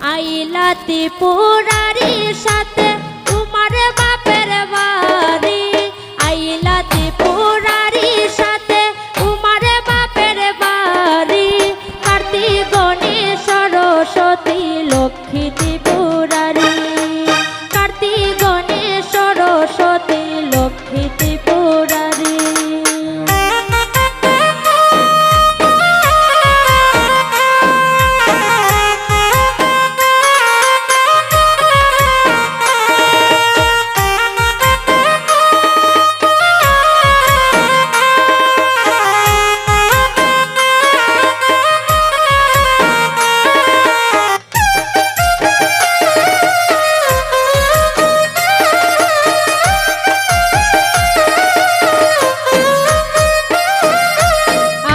আইলা ত্রিপুরারির সাথে তোমার বাপের বাড়ি, আইলা ত্রিপুরারির সাথে তোমার বাপের বাড়ি। কার্তিক গণেশ সরস্বতী লক্ষ্মী ত্রিপুরারি, কার্তিক গণেশ সরস্বতী লক্ষ্মী ত্রিপুরারি।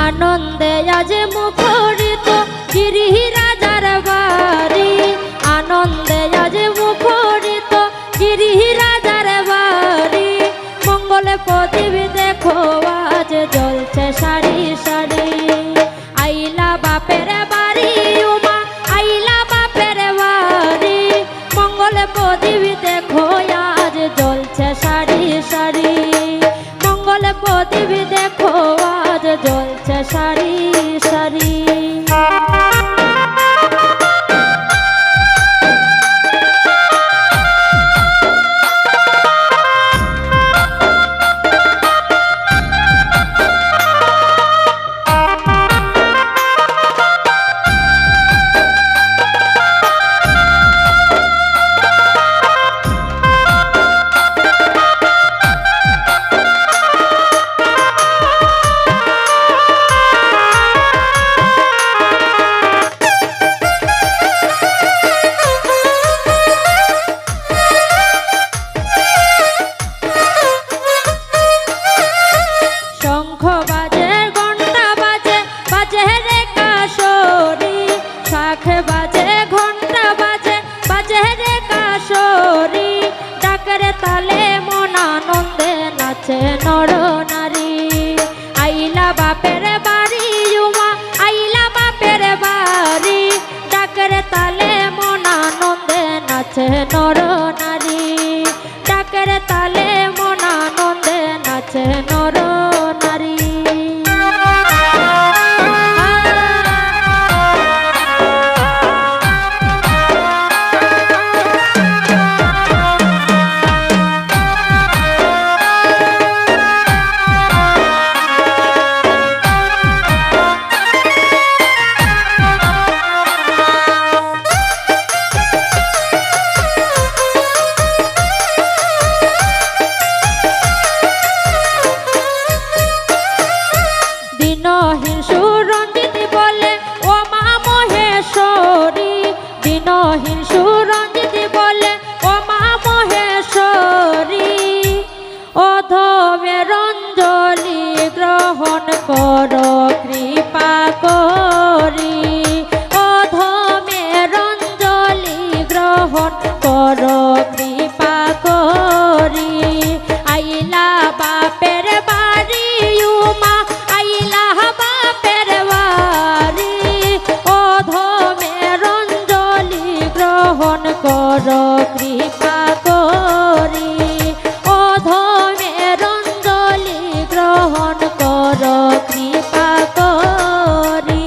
আনন্দে আজ মুখরিত গিরিরাজার বাড়ি, আনন্দে আজ মুখরিত গিরিরাজার বাড়ি। মঙ্গলে প্রদীপ দেখো আজ জ্বলছে সারি সারি। আইলা বাপের বাড়ি উমা, আইলা বাপের বাড়ি। মঙ্গলে প্রদীপ দেখো আজ জ্বলছে সারি সারি। মঙ্গলে প্রদীপ দেখো আজ জ্বলছে সারি সারি। শঙ্খ বাজে ঘন্টা বাজে, বাজে রে কাশরি। শাঁখ বাজে ঘন্টা বাজে, বাজে রে কাশরি। ডাকের তালে মন আনন্দে নাচে নর নারী। আইলা বাপের বাড়ি উমা, আইলা বাপের বাড়ি। ডাকের তালে মন আনন্দে নাচে নর নারী। ডাকের তালে মন আনন্দে নাচে নর নারী। দিনহীন সুরঞ্জিত বলে ও মা মহেশ্বরী, দিনহীন সুরঞ্জিত বলে ও মা মহেশ্বরী। অধমের অঞ্জলি গ্রহণ কর কৃপা করি, অধমের অঞ্জলি গ্রহণ কর কৃপা করি। আইলা বাপের বাড়ি উমা, আইলা বাপের বাড়ি। অধমের অঞ্জলি গ্রহণ কর কৃপা করি, অধমের অঞ্জলি গ্রহণ কর কৃপা করি।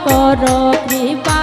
কর কৃপা